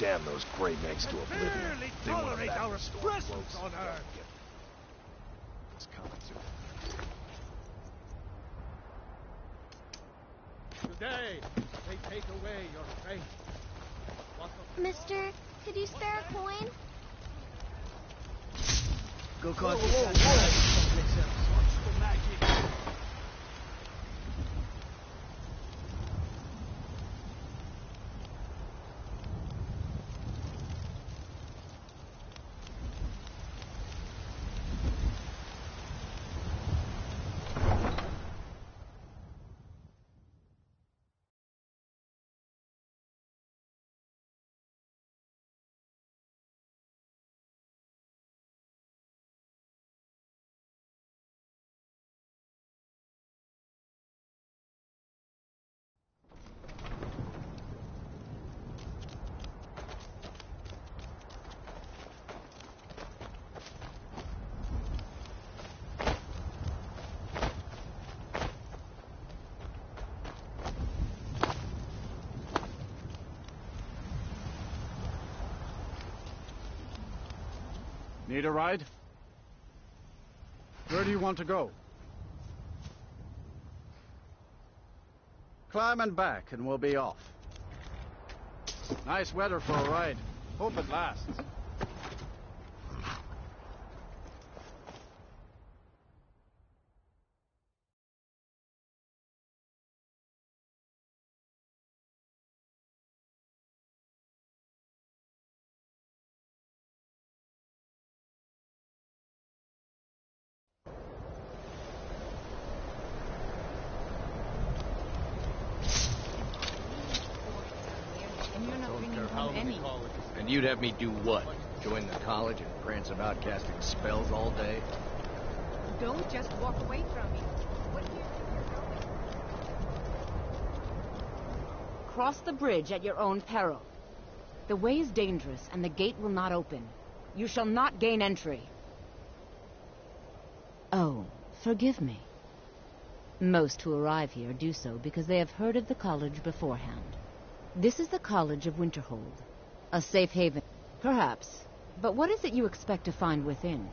damn those Grey Megs to oblivion. They want them back our in storm presence clothes. on Earth. It's coming to Today, they take away your faith. Mister, could you spare a coin? Go call What's the magic? Need a ride? Where do you want to go? Climb and back and we'll be off. Nice weather for a ride. Hope it lasts. And you'd have me do what? Join the college and prance about casting spells all day? Don't just walk away from me. What do you think you're going? Cross the bridge at your own peril. The way is dangerous and the gate will not open. You shall not gain entry. Oh, forgive me. Most who arrive here do so because they have heard of the college beforehand. This is the College of Winterhold. A safe haven, perhaps. But what is it you expect to find within?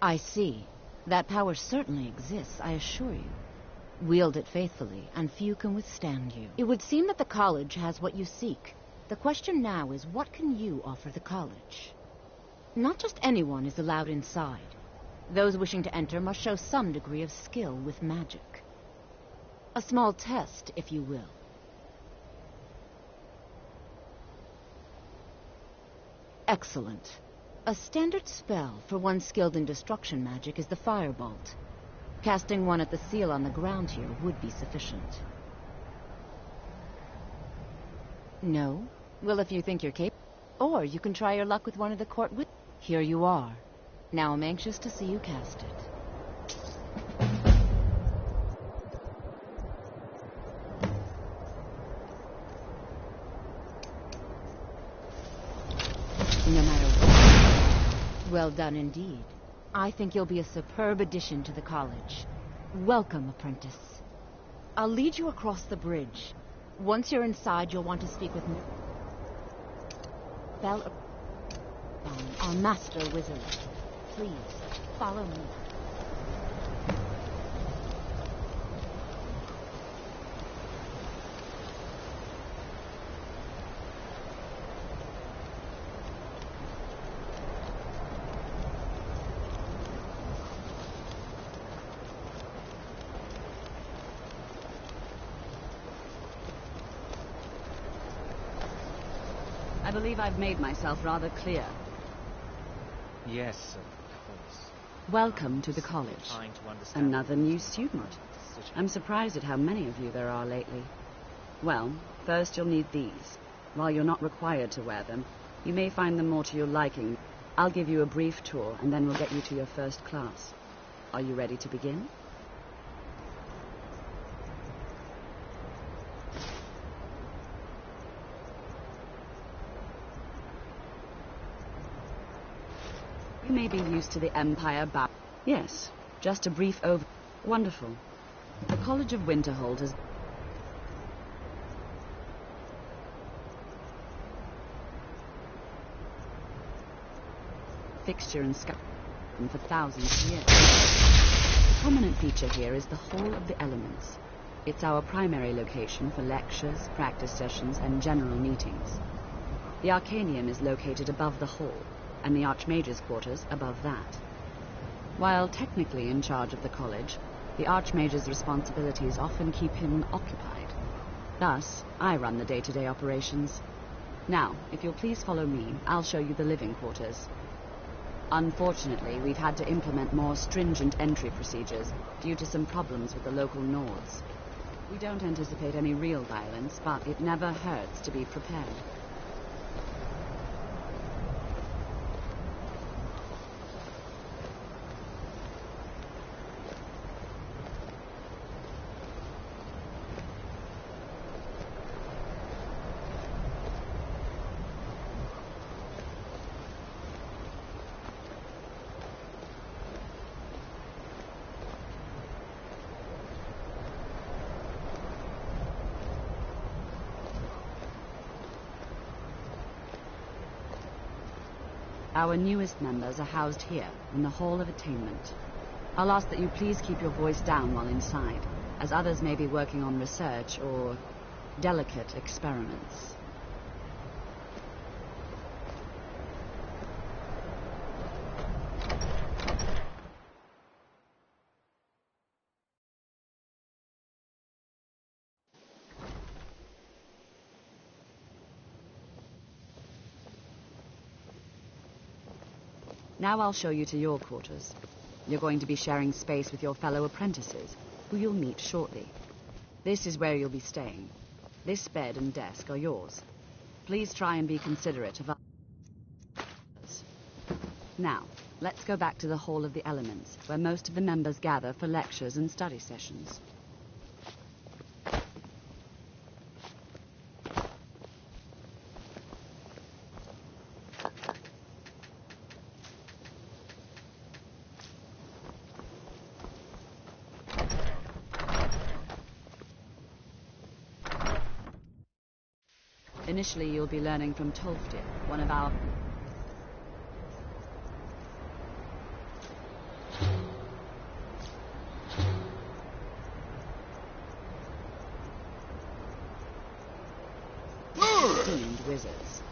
I see. That power certainly exists, I assure you. Wield it faithfully, and few can withstand you. It would seem that the college has what you seek. The question now is, what can you offer the college? Not just anyone is allowed inside. Those wishing to enter must show some degree of skill with magic. A small test, if you will. Excellent. A standard spell for one skilled in destruction magic is the Firebolt. Casting one at the seal on the ground here would be sufficient. No? Well, if you think you're capable. Or you can try your luck with one of the court wit. Here you are. Now I'm anxious to see you cast it. No matter what. Well done indeed. I think you'll be a superb addition to the college. Welcome, apprentice. I'll lead you across the bridge. Once you're inside, you'll want to speak with me. Bell, our master wizard. Please, follow me. I believe I've made myself rather clear. Yes, of course. Welcome to the college. Trying to understand. Another new student. I'm surprised at how many of you there are lately. Well, first you'll need these. While you're not required to wear them, you may find them more to your liking. I'll give you a brief tour, and then we'll get you to your first class. Are you ready to begin? You may be used to the Empire Bar. Yes, just a brief over. Wonderful. The College of Winterhold has... fixture in Skyrim for thousands of years. The prominent feature here is the Hall of the Elements. It's our primary location for lectures, practice sessions, and general meetings. The Arcanium is located above the hall, and the Archmage's quarters above that. While technically in charge of the college, the Archmage's responsibilities often keep him occupied. Thus, I run the day-to-day operations. Now, if you'll please follow me, I'll show you the living quarters. Unfortunately, we've had to implement more stringent entry procedures due to some problems with the local Nords. We don't anticipate any real violence, but it never hurts to be prepared. Our newest members are housed here, in the Hall of Attainment. I'll ask that you please keep your voice down while inside, as others may be working on research or delicate experiments. Now I'll show you to your quarters. You're going to be sharing space with your fellow apprentices, who you'll meet shortly. This is where you'll be staying. This bed and desk are yours. Please try and be considerate of others. Now, let's go back to the Hall of the Elements, where most of the members gather for lectures and study sessions. Initially, you'll be learning from Tolfdir, one of our... esteemed wizards.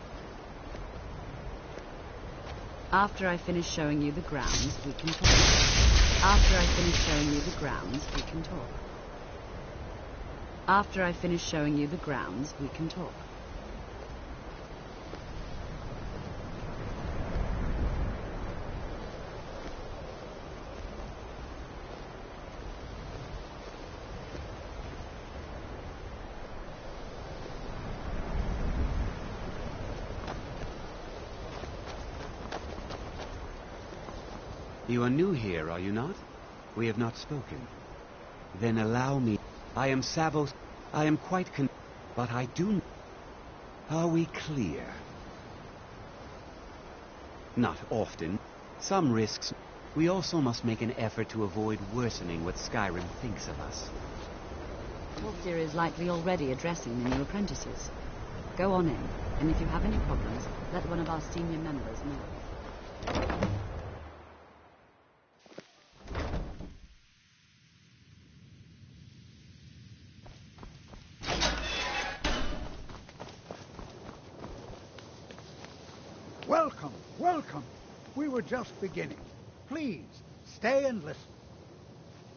After I finish showing you the grounds, we can talk. After I finish showing you the grounds, we can talk. After I finish showing you the grounds, we can talk. You are new here, are you not? We have not spoken. Then allow me. I am Savos. I am quite but I do... Are we clear? Not often. Some risks. We also must make an effort to avoid worsening what Skyrim thinks of us. Tolfdir is likely already addressing the new apprentices. Go on in, and if you have any problems, let one of our senior members know. Welcome, welcome. We were just beginning. Please, stay and listen.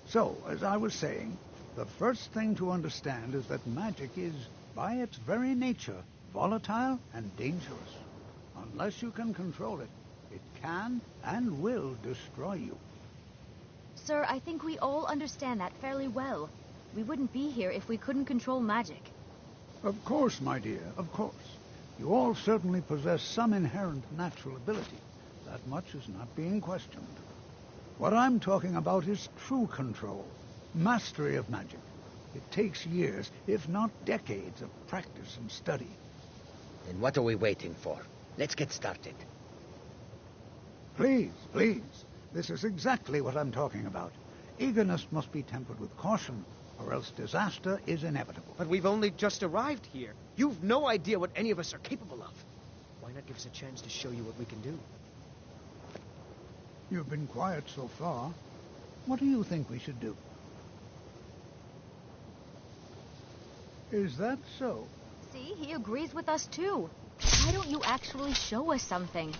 So, as I was saying, the first thing to understand is that magic is, by its very nature, volatile and dangerous. Unless you can control it, it can and will destroy you. Sir, I think we all understand that fairly well. We wouldn't be here if we couldn't control magic. Of course, my dear, of course. You all certainly possess some inherent natural ability. That much is not being questioned. What I'm talking about is true control, mastery of magic. It takes years, if not decades, of practice and study. Then what are we waiting for? Let's get started. Please, please. This is exactly what I'm talking about. Eagerness must be tempered with caution, or else disaster is inevitable. But we've only just arrived here. You've no idea what any of us are capable of. Why not give us a chance to show you what we can do? You've been quiet so far. What do you think we should do? Is that so? See, he agrees with us too. Why don't you actually show us something?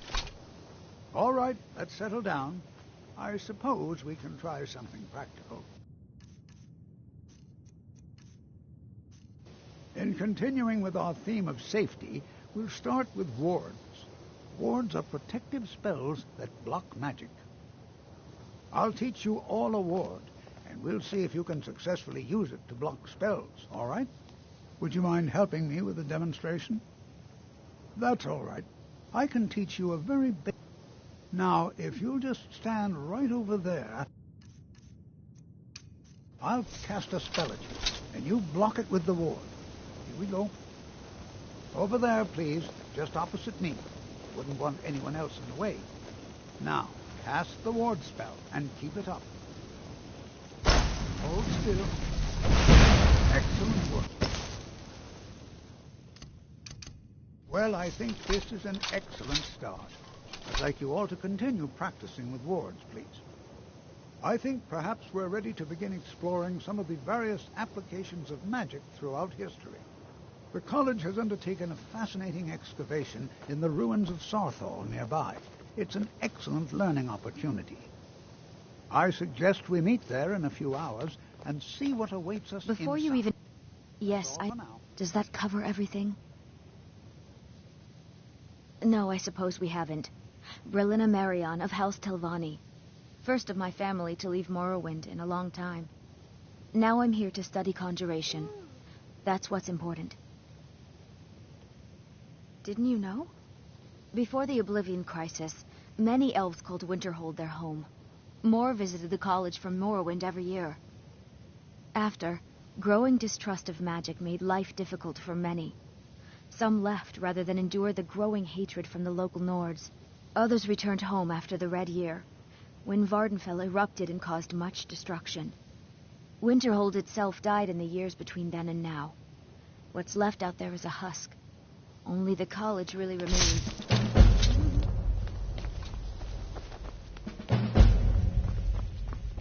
All right, let's settle down. I suppose we can try something practical. In continuing with our theme of safety, we'll start with wards. Wards are protective spells that block magic. I'll teach you all a ward, and we'll see if you can successfully use it to block spells, all right? Would you mind helping me with the demonstration? That's all right. I can teach you a very basic... Now, if you'll just stand right over there, I'll cast a spell at you, and you block it with the ward. Here we go. Over there, please, just opposite me. Wouldn't want anyone else in the way. Now, cast the ward spell and keep it up. Hold still. Excellent work. Well, I think this is an excellent start. I'd like you all to continue practicing with wards, please. I think perhaps we're ready to begin exploring some of the various applications of magic throughout history. The college has undertaken a fascinating excavation in the ruins of Sarthal nearby. It's an excellent learning opportunity. I suggest we meet there in a few hours and see what awaits us Before inside. you even... Yes, That's all for now. Does that cover everything? No, I suppose we haven't. Brillina Marion of House Telvanni. First of my family to leave Morrowind in a long time. Now I'm here to study conjuration. That's what's important. Didn't you know? Before the Oblivion Crisis, many elves called Winterhold their home. More visited the college from Morrowind every year. After, growing distrust of magic made life difficult for many. Some left rather than endure the growing hatred from the local Nords. Others returned home after the Red Year, when Vardenfell erupted and caused much destruction. Winterhold itself died in the years between then and now. What's left out there is a husk. Only the college really remains.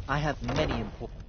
I have many important...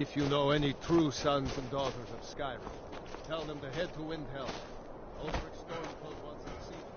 If you know any true sons and daughters of Skyrim, tell them to head to Windhelm. Ulrich Stormcloak wants to see them.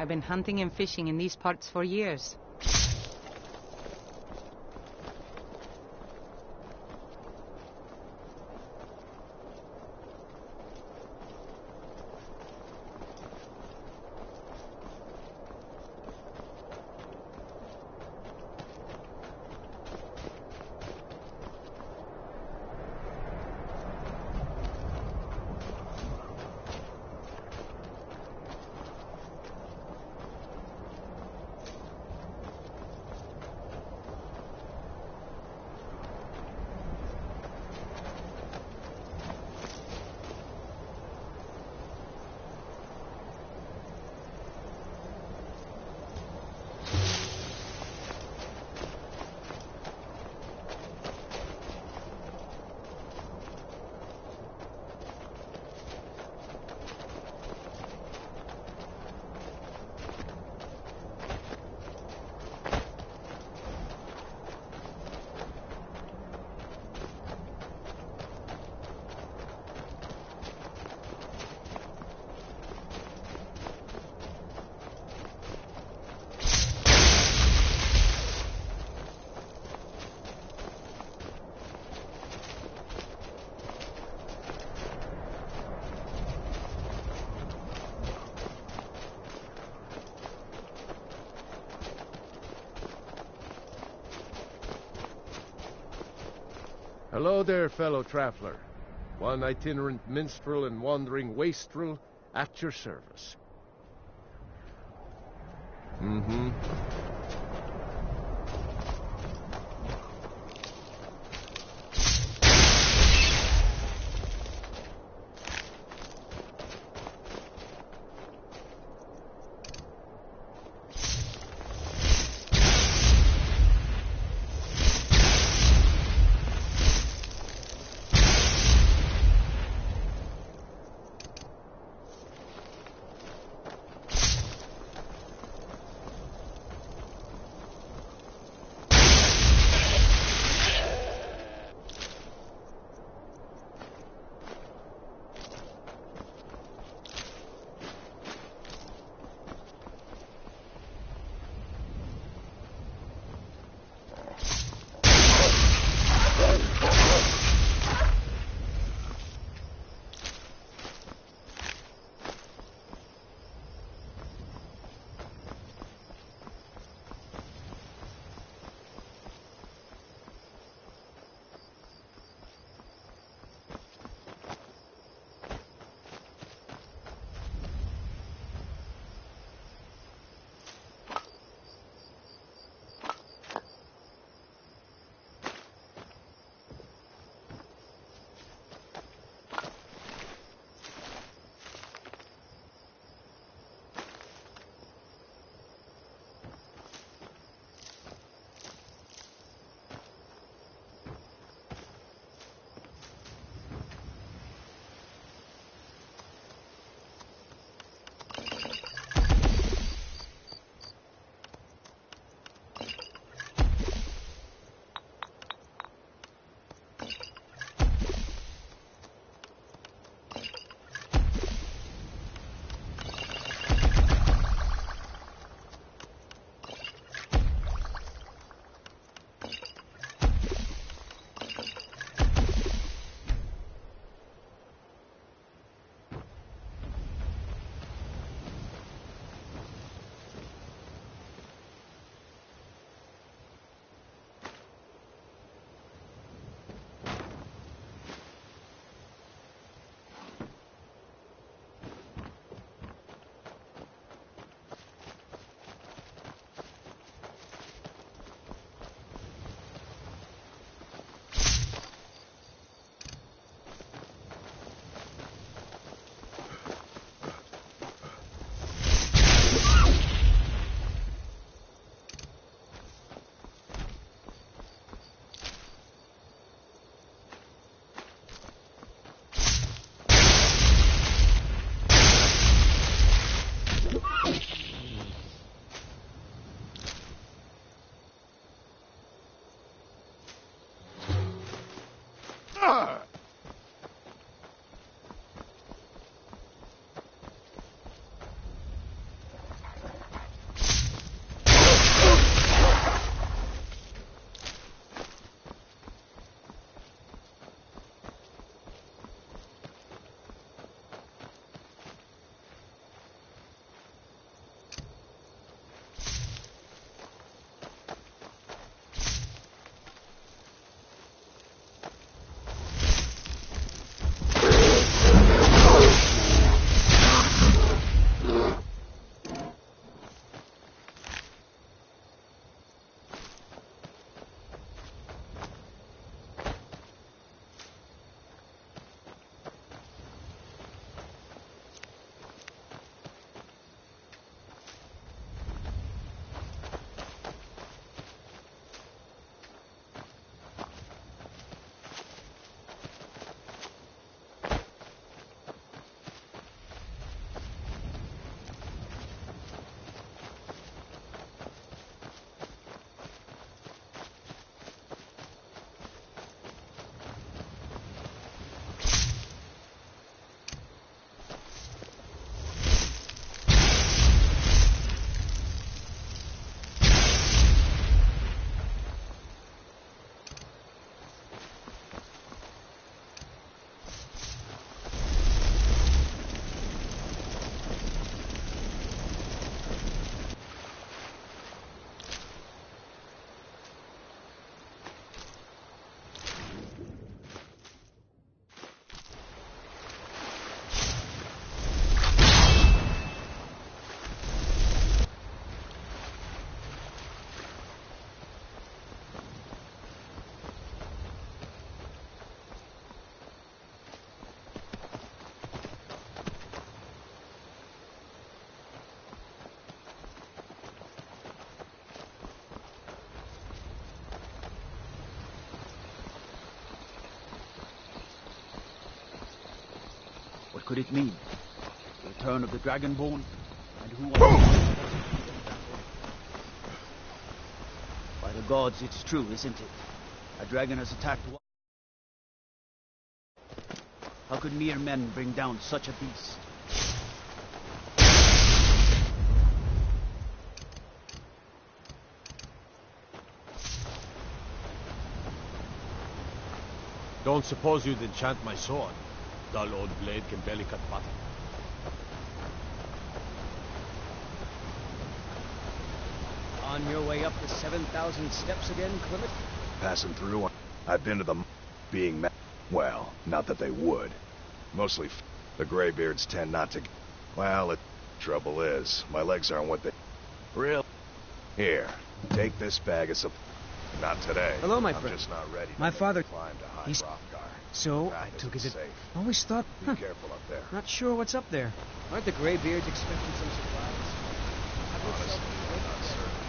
I've been hunting and fishing in these parts for years. Hello there, fellow traveler. One itinerant minstrel and wandering wastrel at your service. Mm-hmm. What could it mean? The return of the Dragonborn? And who... By the gods, it's true, isn't it? A dragon has attacked... How could mere men bring down such a beast? Don't suppose you'd enchant my sword. Dull old blade can barely cut butter. On your way up the 7,000 steps again, Clement? Passing through, I've been to the being well, not that they would. Mostly the graybeards tend not to... Well, the trouble is, my legs aren't what they... Real... Here, take this bag of supplies. Not today. Hello, my I'm friend. just not ready My to father... climb to high He's... Hrothgar. So, Path I took isn't his... safe. Always thought... Be careful up there. Not sure what's up there. Aren't the graybeards expecting some supplies? Honestly, I'm not certain.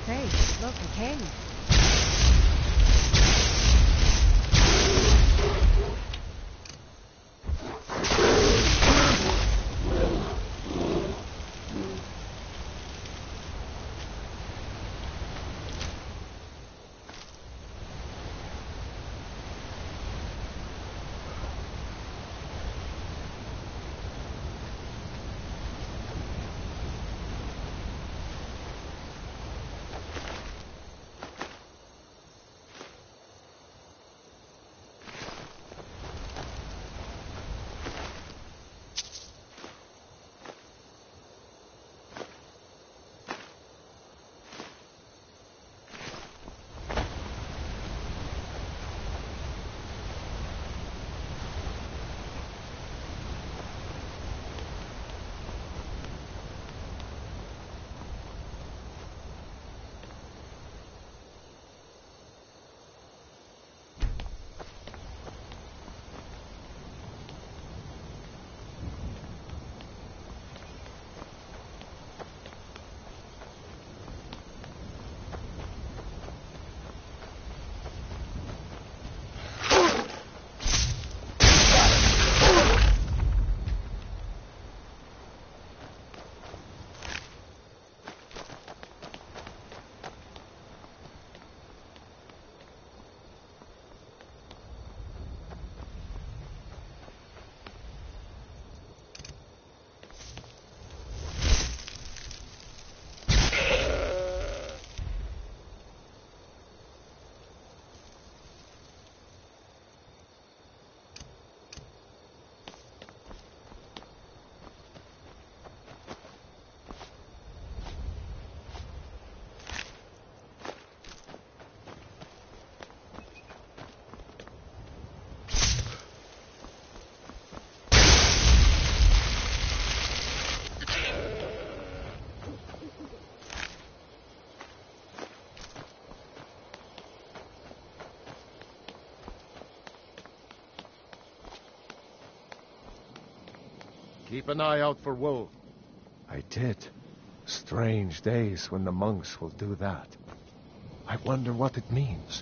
Hey, look, a cave. Keep an eye out for wolves. I did. Strange days when the monks will do that. I wonder what it means.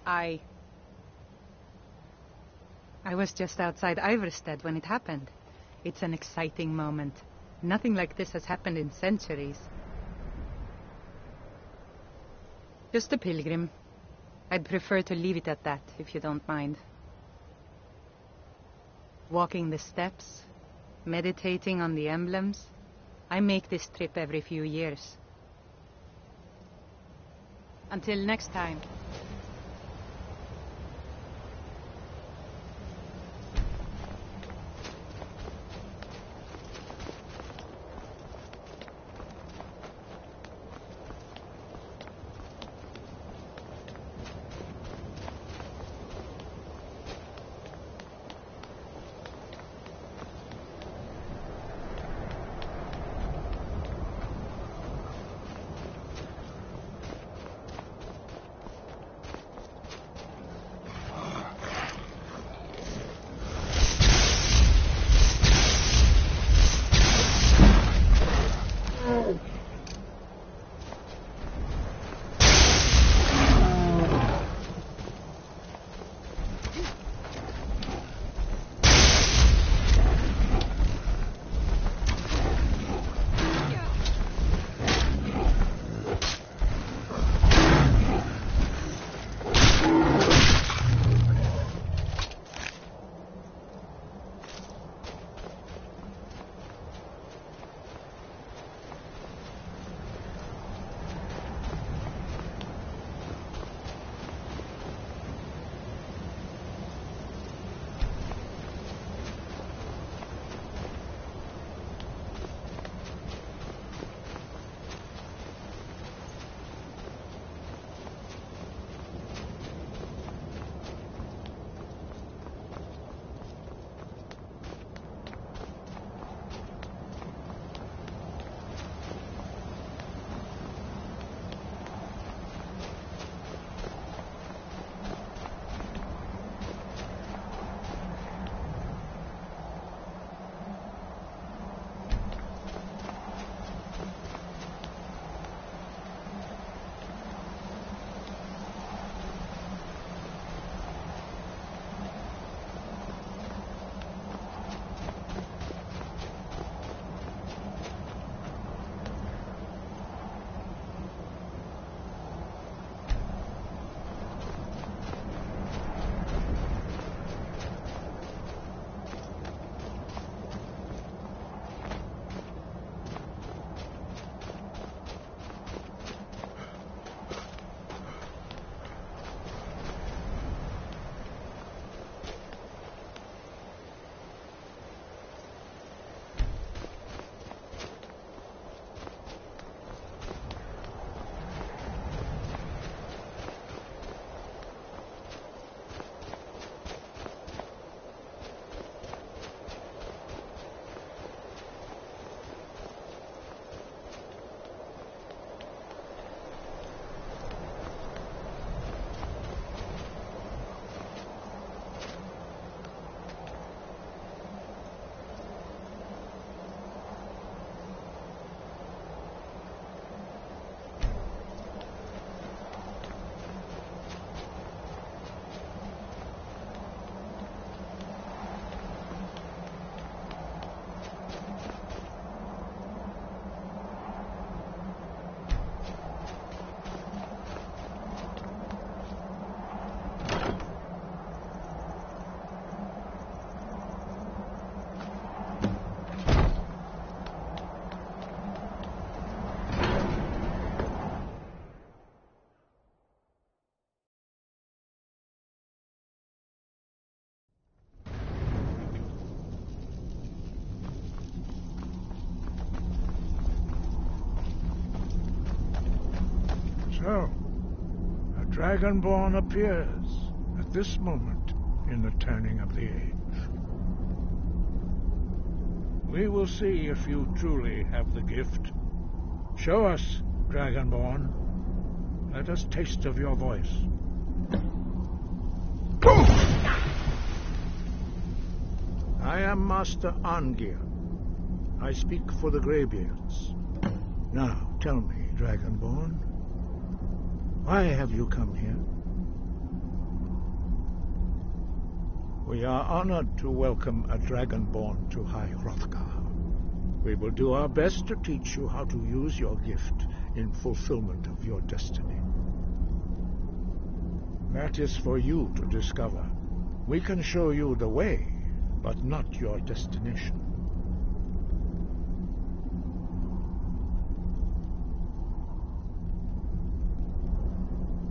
I was just outside Iverstead when it happened. It's an exciting moment. Nothing like this has happened in centuries. Just a pilgrim. I'd prefer to leave it at that, if you don't mind. Walking the steps, meditating on the emblems. I make this trip every few years. Until next time. So, a Dragonborn appears at this moment in the turning of the age. We will see if you truly have the gift. Show us, Dragonborn. Let us taste of your voice. I am Master Angir. I speak for the Greybeards. Now, tell me, Dragonborn, why have you come here? We are honored to welcome a Dragonborn to High Hrothgar. We will do our best to teach you how to use your gift in fulfillment of your destiny. That is for you to discover. We can show you the way, but not your destination.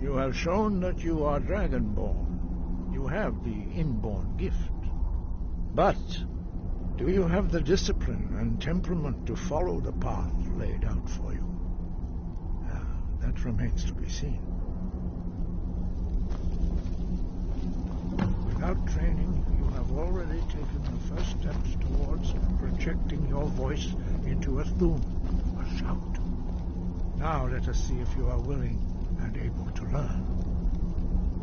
You have shown that you are Dragonborn. You have the inborn gift. But do you have the discipline and temperament to follow the path laid out for you? That remains to be seen. Without training, you have already taken the first steps towards projecting your voice into a thum, a shout. Now let us see if you are willing and able to learn.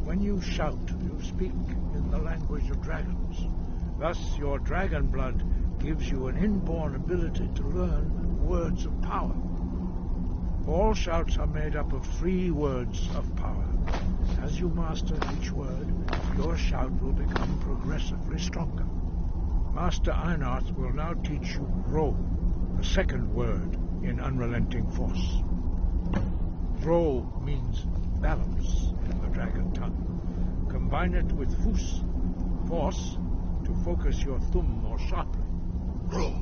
When you shout, you speak in the language of dragons. Thus, your dragon blood gives you an inborn ability to learn words of power. All shouts are made up of 3 words of power. As you master each word, your shout will become progressively stronger. Master Einarth will now teach you Ro, the second word in Unrelenting Force. Ro means balance in the dragon tongue. Combine it with Fus, force, to focus your thumb more sharply. Ro.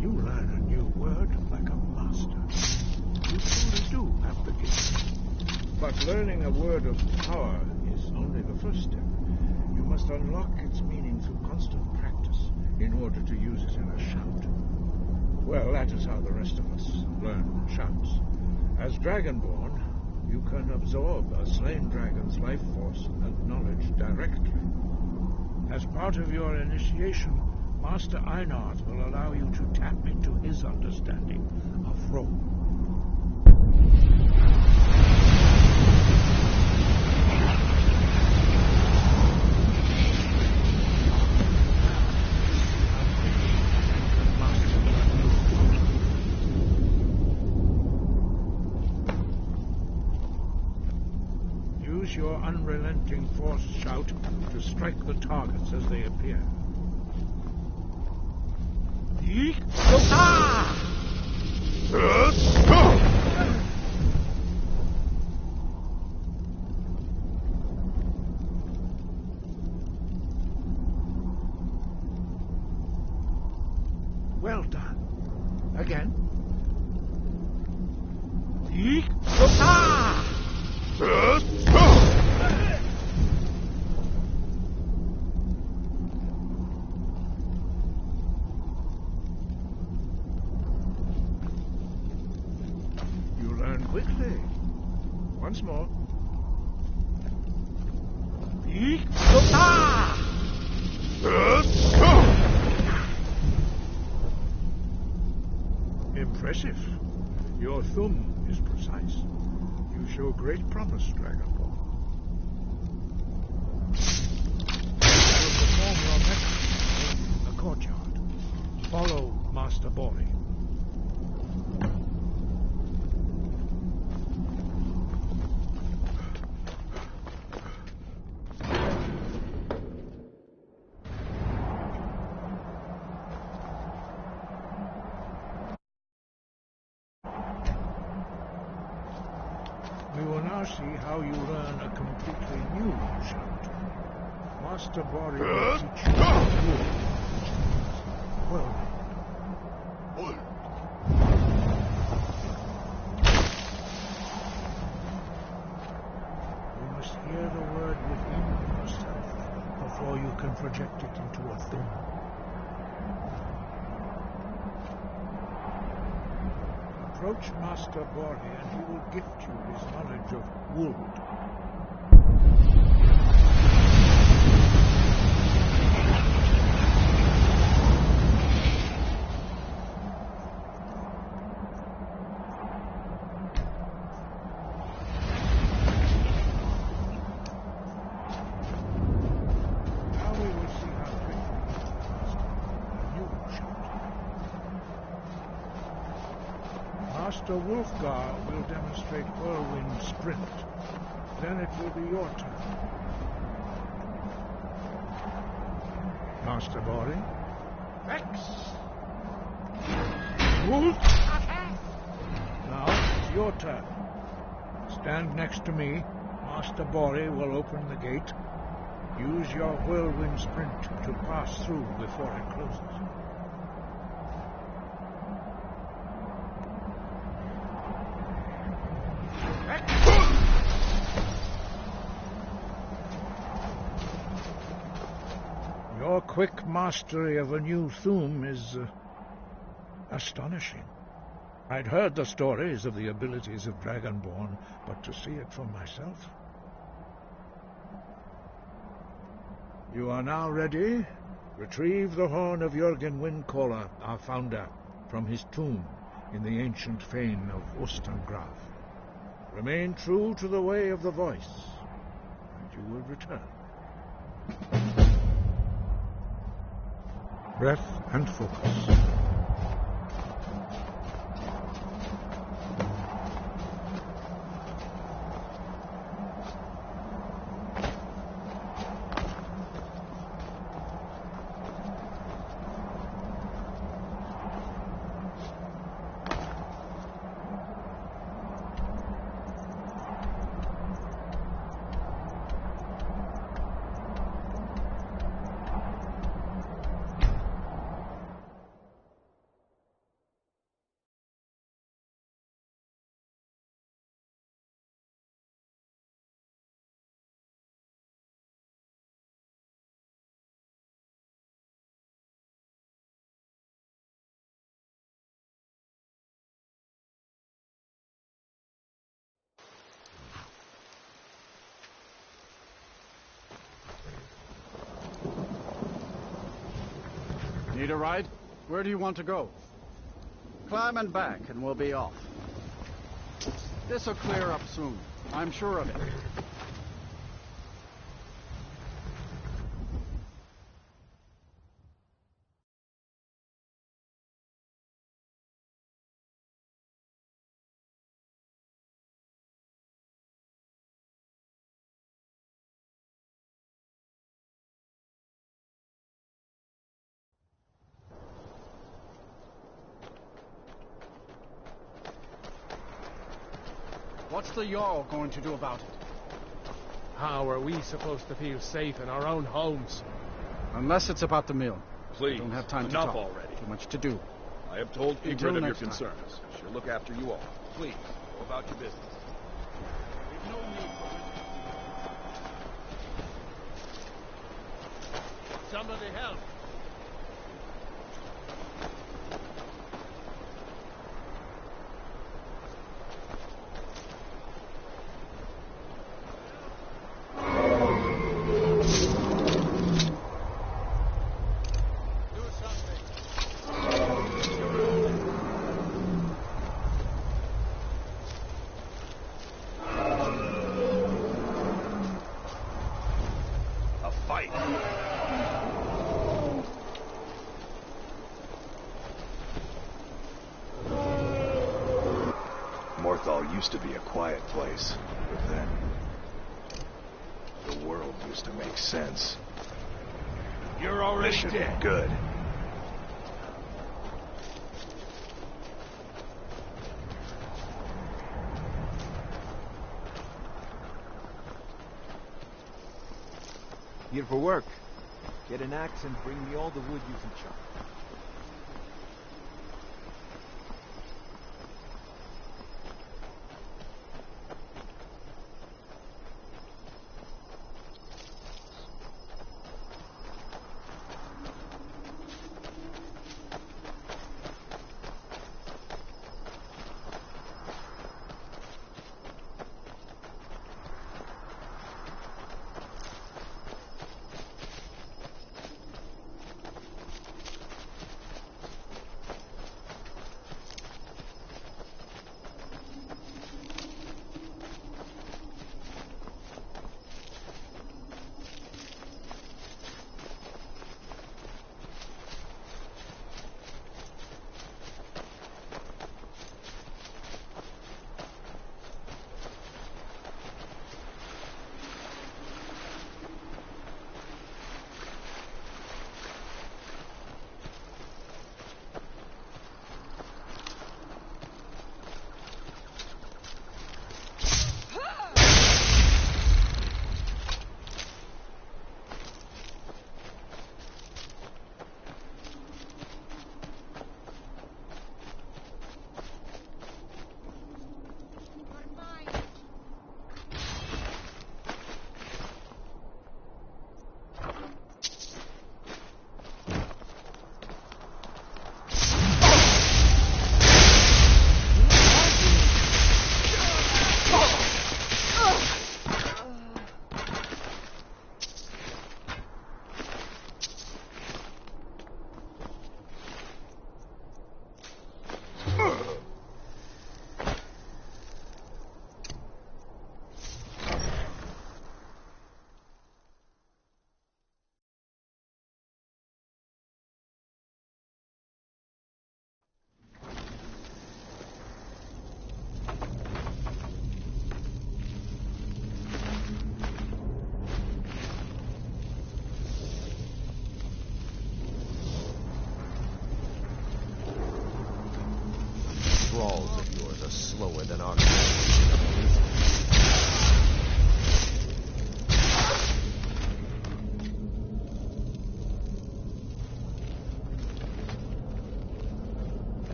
You learn a new word like a master. You truly do have the gift. But learning a word of power is only the first step. You must unlock its meaning through constant practice in order to use it in a shout. Well, that is how the rest of us learn shouts. As Dragonborn, you can absorb a slain dragon's life force and knowledge directly. As part of your initiation, Master Einarth will allow you to tap into his understanding of Ro. Use your unrelenting force shout to strike the targets as they appear. Well done. Again. You learn quickly. Once more. Impressive. Your thumb is precise. You show great promise, Dragonborn. You will perform your next in the courtyard. Follow Master Bori. We will now see how you learn a completely new shout. Master Bori will teach you Wool, which means whirlwind. You must hear the word within yourself before you can project it into a thing. Approach Master Bori and he will gift you his knowledge of wood. Master Wolfgar will demonstrate whirlwind sprint. Then it will be your turn. Master Bori? Rex! Wolf! Now it's your turn. Stand next to me. Master Bori will open the gate. Use your whirlwind sprint to pass through before it closes. Your quick mastery of a new Thuum is astonishing. I'd heard the stories of the abilities of Dragonborn, but to see it for myself... You are now ready. Retrieve the horn of Jürgen Windcaller, our founder, from his tomb in the ancient fane of Ustengraf. Remain true to the way of the voice, and you will return. Breath and focus. Need a ride? Where do you want to go? Climb and back, and we'll be off. This'll clear up soon. I'm sure of it. What's the Jarl going to do about it? How are we supposed to feel safe in our own homes? Unless it's about the mill. Please, I don't have time to enough talk. already. Too much to do. I have told Until Ingrid of your next time. concerns. She'll look after you all. Please, go about your business. We've no need for it. Somebody help! Morthal used to be a quiet place, but then the world used to make sense. You're already This should be dead. good. Here for work. Get an axe and bring me all the wood you can chop.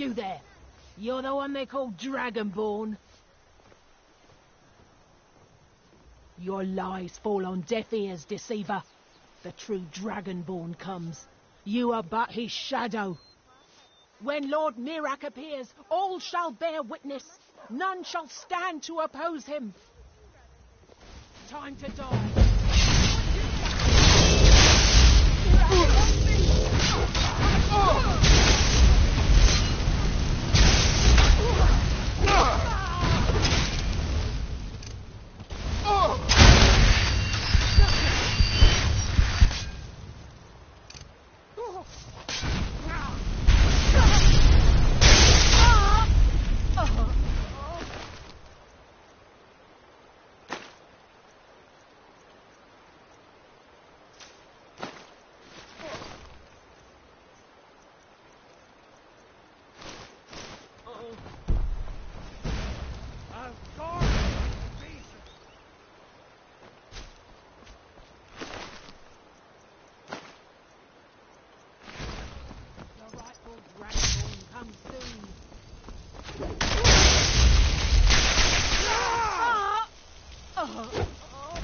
You there. You're the one they call Dragonborn. Your lies fall on deaf ears, deceiver. The true Dragonborn comes. You are but his shadow. When Lord Mirak appears, all shall bear witness. None shall stand to oppose him. Time to die.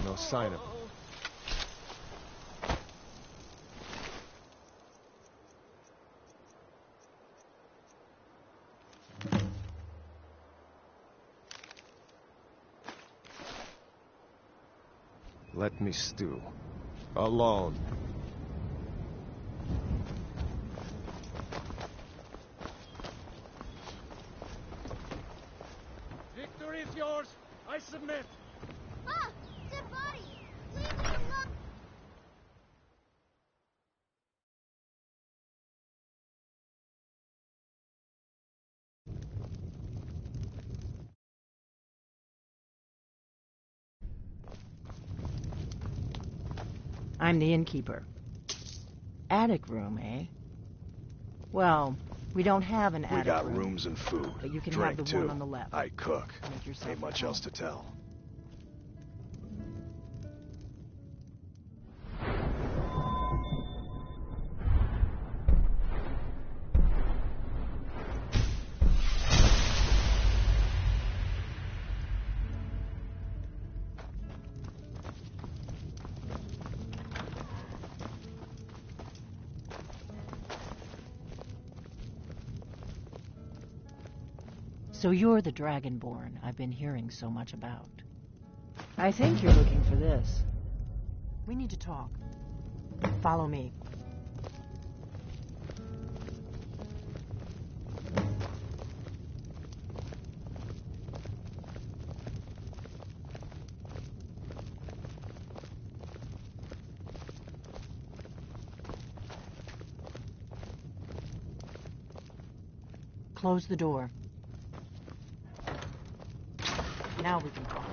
No sign of him. Let me stew. Alone. Victory is yours. I submit. Ah! Dead body! Leave me alone! I'm the innkeeper. Attic room, eh? Well, we don't have an attic room. We got rooms and food. But you can Drink have the too. one on the left. I cook. Make yourself Ain't much at else home. to tell. So you're the Dragonborn I've been hearing so much about. I think you're looking for this. We need to talk. Follow me. Close the door. Now we can talk.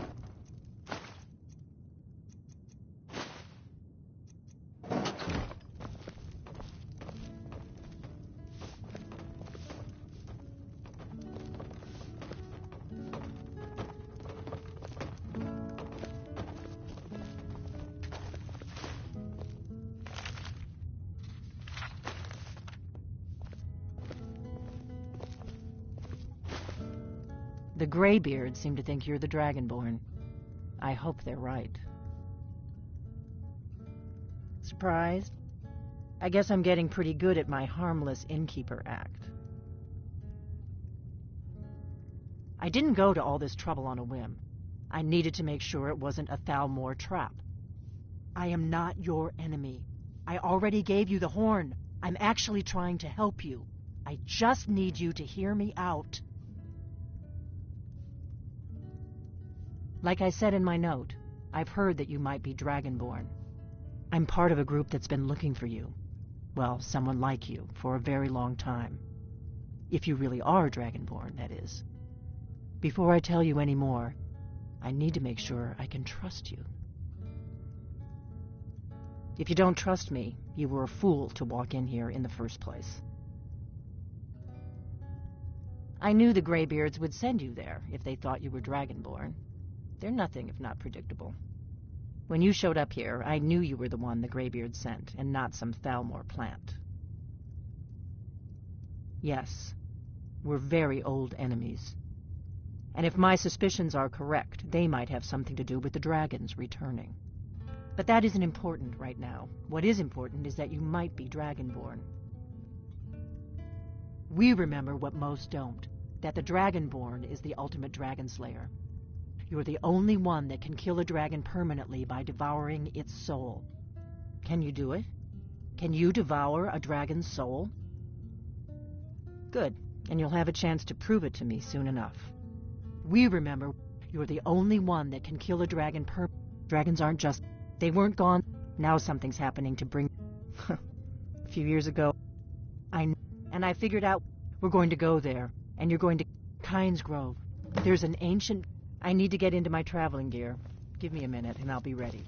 The Greybeards seem to think you're the Dragonborn. I hope they're right. Surprised? I guess I'm getting pretty good at my harmless innkeeper act. I didn't go to all this trouble on a whim. I needed to make sure it wasn't a Thalmor trap. I am not your enemy. I already gave you the horn. I'm actually trying to help you. I just need you to hear me out. Like I said in my note, I've heard that you might be Dragonborn. I'm part of a group that's been looking for you. Well, someone like you, for a very long time. If you really are Dragonborn, that is. Before I tell you any more, I need to make sure I can trust you. If you don't trust me, you were a fool to walk in here in the first place. I knew the Greybeards would send you there if they thought you were Dragonborn. They're nothing if not predictable. When you showed up here, I knew you were the one the Greybeards sent, and not some Thalmor plant. Yes, We're very old enemies. And if my suspicions are correct, they might have something to do with the dragons returning. But that isn't important right now. What is important is that you might be Dragonborn. We remember what most don't, that the Dragonborn is the ultimate dragon slayer. You're the only one that can kill a dragon permanently by devouring its soul. Can you do it? Can you devour a dragon's soul? Good, and you'll have a chance to prove it to me soon enough. We remember you're the only one that can kill a dragon Dragons aren't just... They weren't gone. Now something's happening to bring... A few years ago, I figured out we're going to go there, and you're going to Kynes Grove. There's an ancient... I need to get into my traveling gear. Give me a minute, and I'll be ready.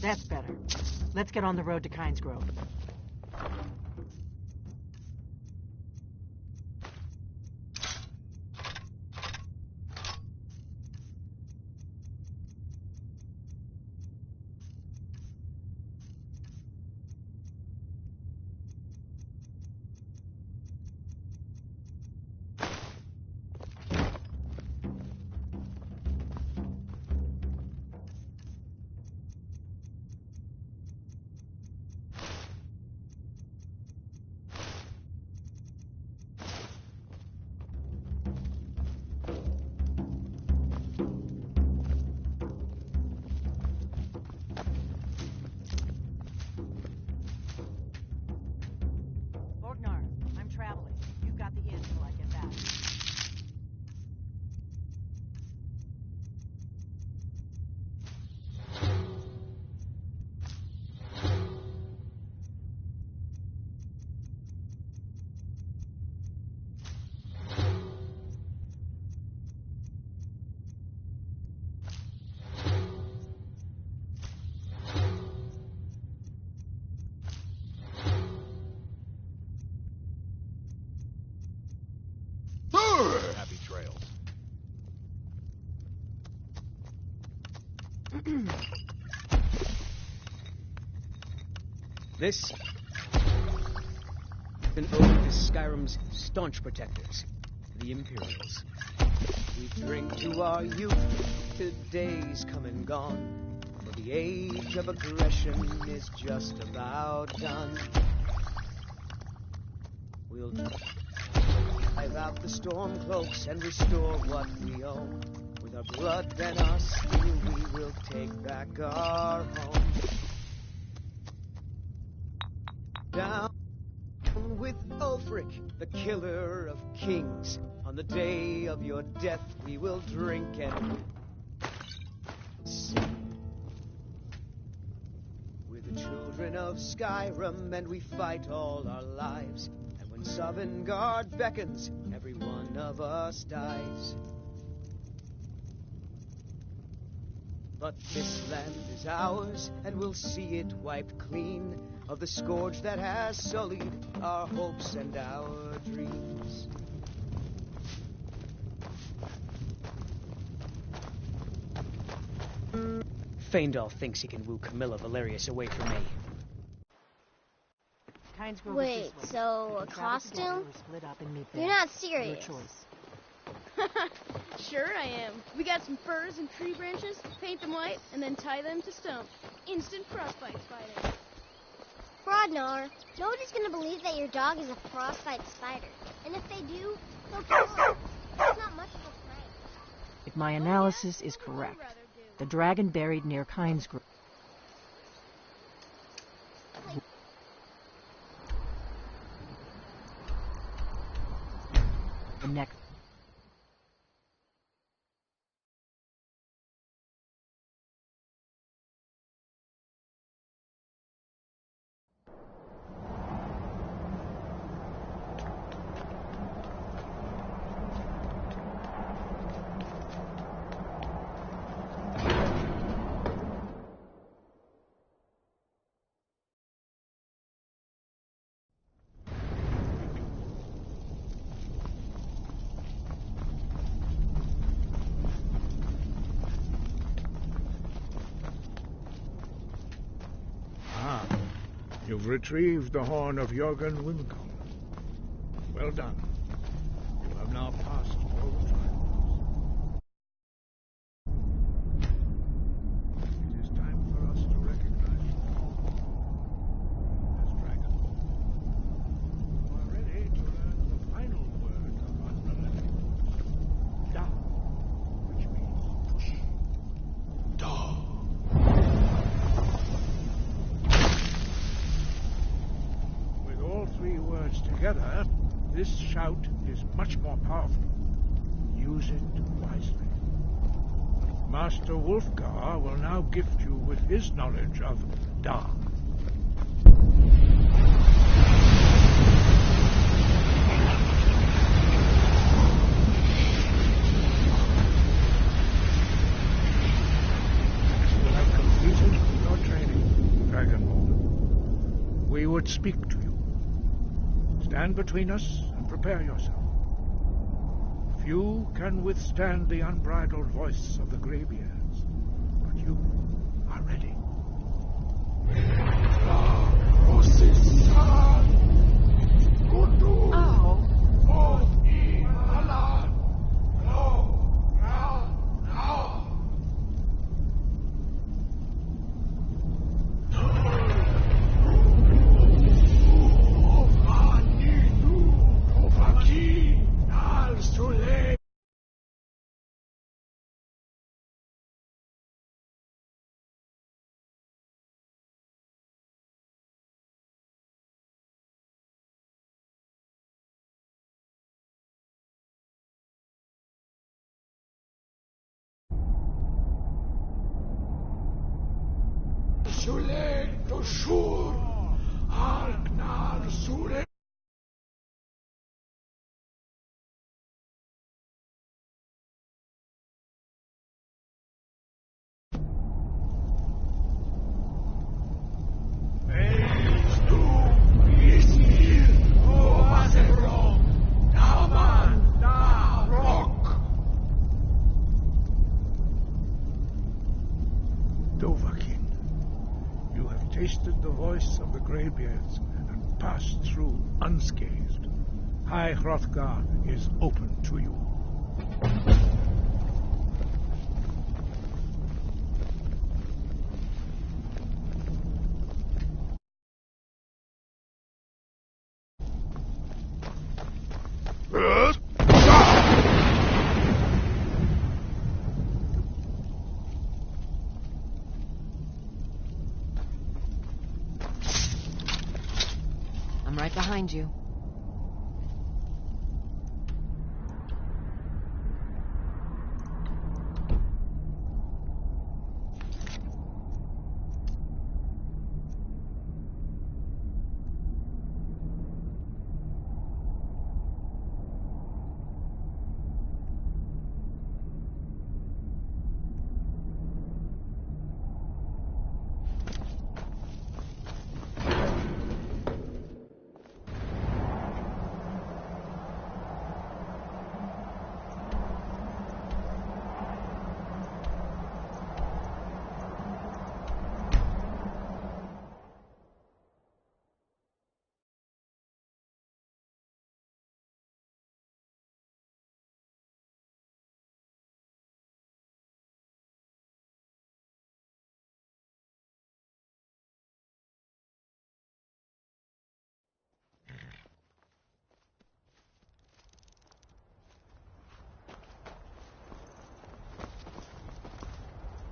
That's better. Let's get on the road to Kynes Grove. Happy trails. This been owed to Skyrim's staunch protectors, the Imperials. We drink to our youth, to days come and gone, for the age of aggression is just about done. We'll drive out the storm cloaks and restore what we own. With our blood and our steel, we will take back our home. Down with Ulfric, the killer of kings. On the day of your death, we will drink and sing. We're the children of Skyrim, and we fight all our lives. And when Sovngarde beckons, every one of us dies. But this land is ours, and we'll see it wiped clean of the scourge that has sullied our hopes and our dreams. Feindal thinks he can woo Camilla Valerius away from me. Wait, so a costume? You're not serious. Sure I am. We got some furs and tree branches, paint them white, and then tie them to stone. Instant frostbite fighting. Brodnar, nobody's gonna believe that your dog is a frostbite spider. And if they do, they'll kill him. That's not much of a prank. If my analysis is correct, the dragon buried near Kynes Grove. The next. You've retrieved the horn of Jürgen Wimcom. Well done. You have now passed all the trials. It is time for us to recognize you as Dragonborn. You are ready to learn the final word of unbelief. Da, which means push. Da. With all three words together, this shout is much more powerful. Use it wisely. Master Wulfgar will now gift you with his knowledge of Da. You have completed your training, Dragonborn. We would speak to you. Stand between us and prepare yourself. Few can withstand the unbridled voice of the Greybeards, but you are ready. Dovahkiin, you have tasted the voice of the Greybeards and passed through unscathed. High Hrothgar is open to you. I'm right behind you.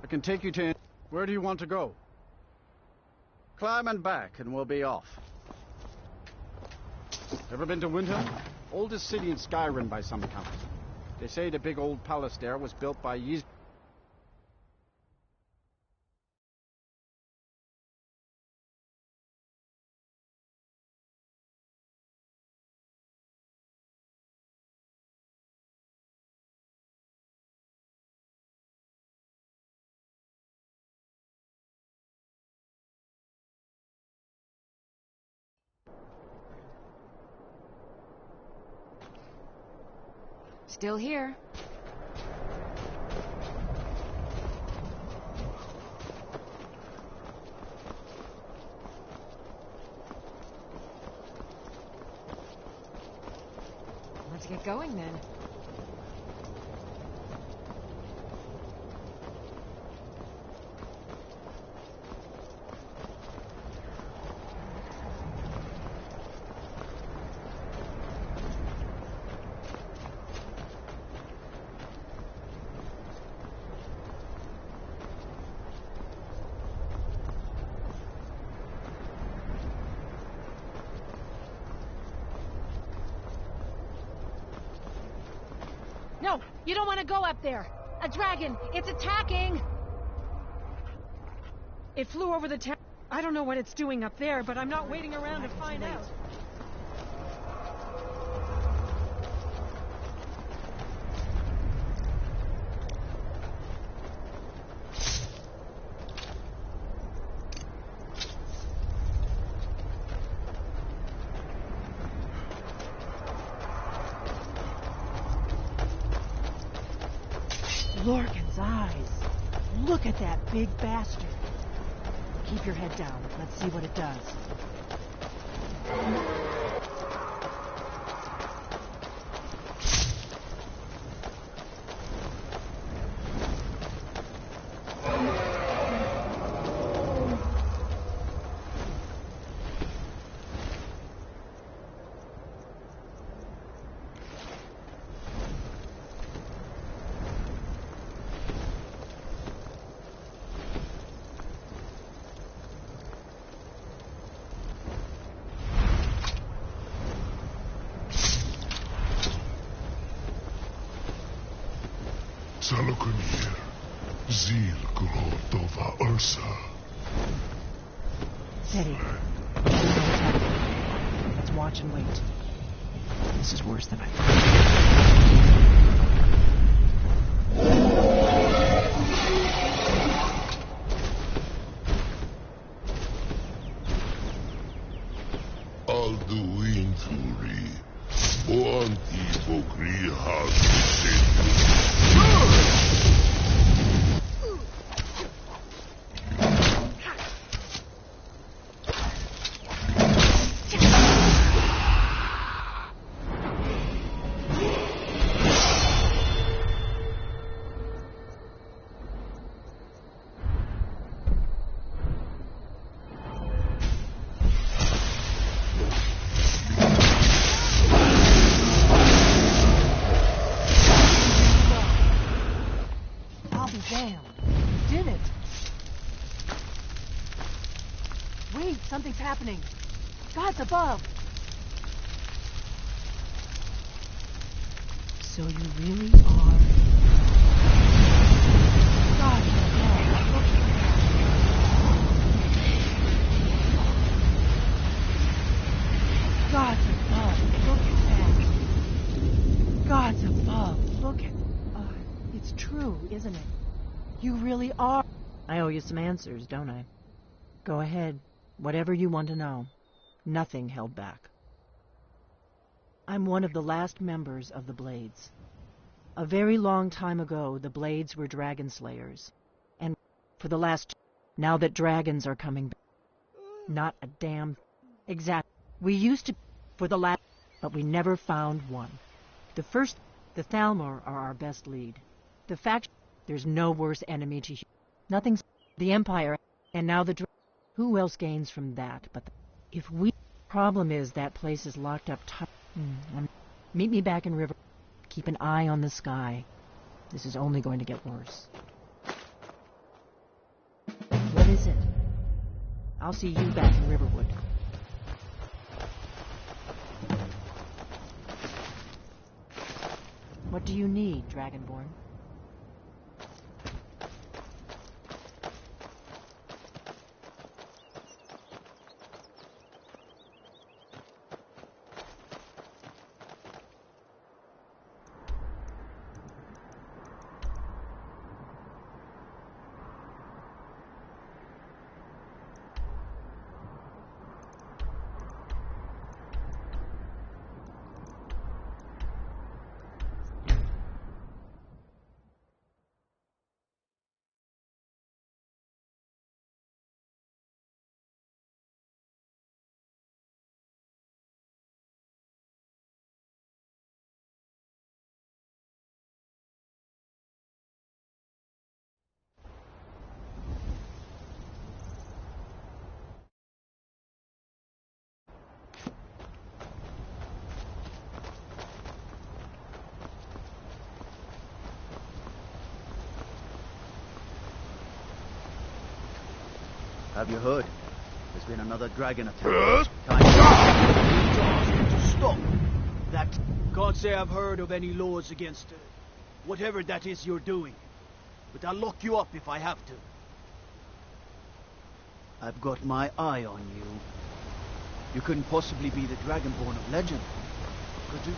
I can take you to... Where do you want to go? Climb and back, and we'll be off. Ever been to Windhelm? Oldest city in Skyrim by some count. They say the big old palace there was built by Still here. going then. No, you don't want to go up there. A dragon, it's attacking. It flew over the town. I don't know what it's doing up there, but I'm not waiting around to find out. Lorcan's eyes. Look at that big bastard. Keep your head down. Let's see what it does. Salokunir, Zil Kurotova Ursa. Steady. Let's watch and wait. This is worse than I Alduin Fury, Boanti Bokri Damn. You did it. Wait, something's happening. God's above. So you really are... God's above. Look at that. God's above. Look at that. God's above. Look at... it's true, isn't it? You really are. I owe you some answers, don't I? Go ahead. Whatever you want to know. Nothing held back. I'm one of the last members of the Blades. A very long time ago, the Blades were dragon slayers. And for the last... Now that dragons are coming back. Not a damn... Exactly. We used to... For the last... But we never found one. The first... The Thalmor are our best lead. The fact... There's no worse enemy to... Nothing's... The Empire... And now the... Who else gains from that but... If we... Problem is that place is locked up tight. Meet me back in River. Keep an eye on the sky. This is only going to get worse. What is it? I'll see you back in Riverwood. What do you need, Dragonborn? Have you heard? There's been another dragon attack. Time to stop. That... Can't say I've heard of any laws against whatever that is you're doing. But I'll lock you up if I have to. I've got my eye on you. You couldn't possibly be the Dragonborn of legend, could you?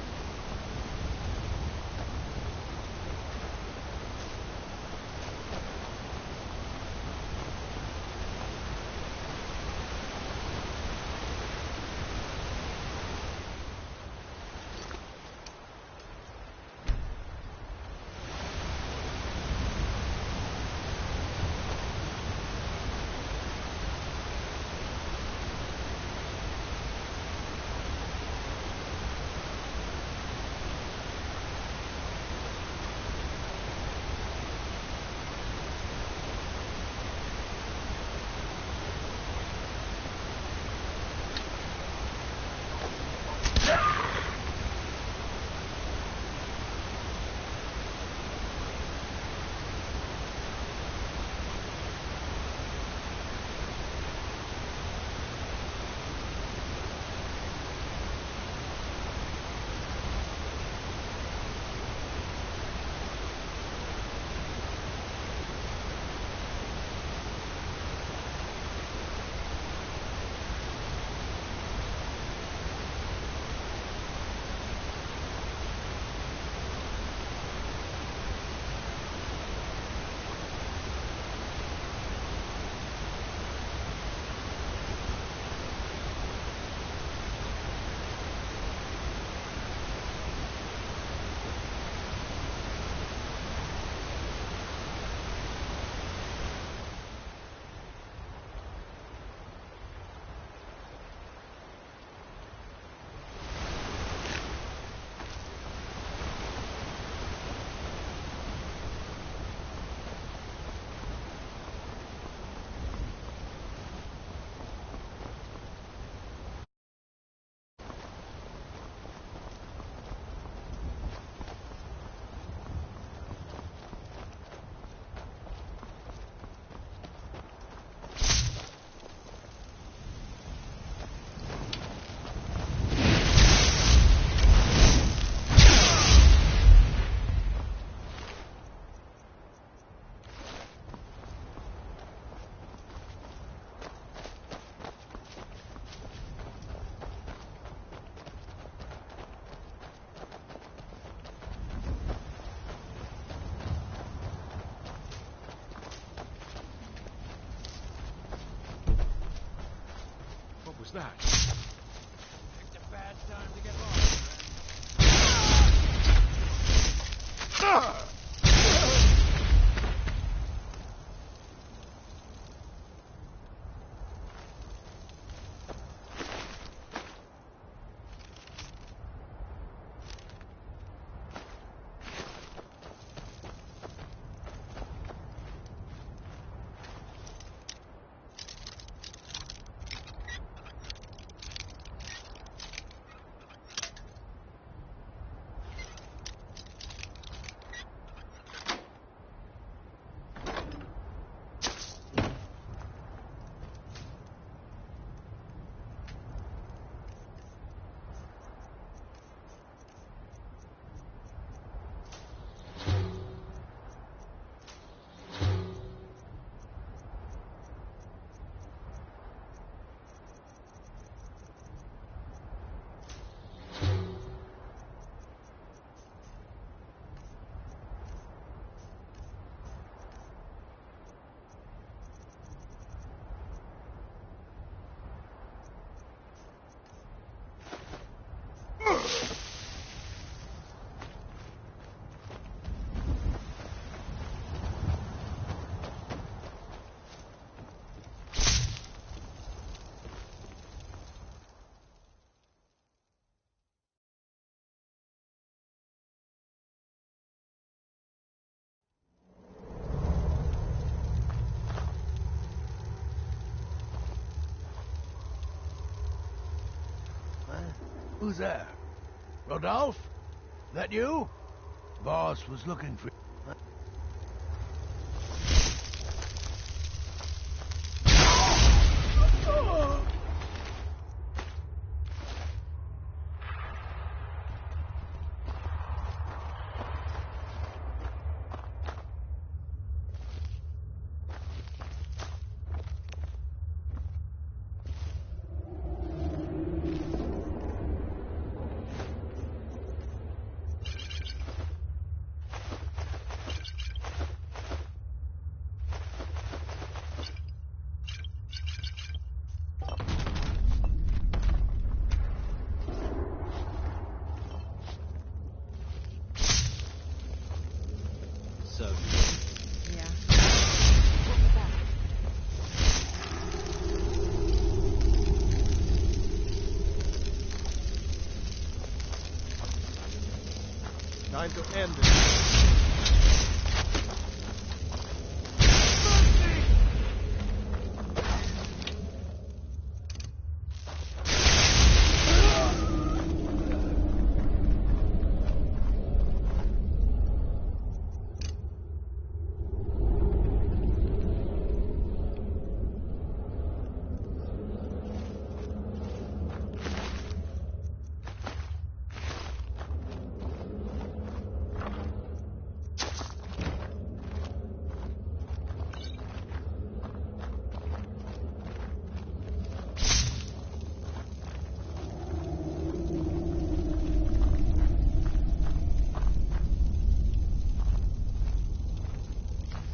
Was that? Picked a bad time to get lost. Who's there? Rodolphe? That you? Boss was looking for... So. Yeah. Time to end it.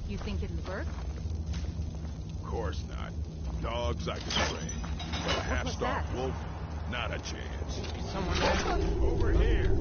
You think it'll work? Of course not. Dogs I can train. But a half-starved wolf, not a chance. Someone there. Over here.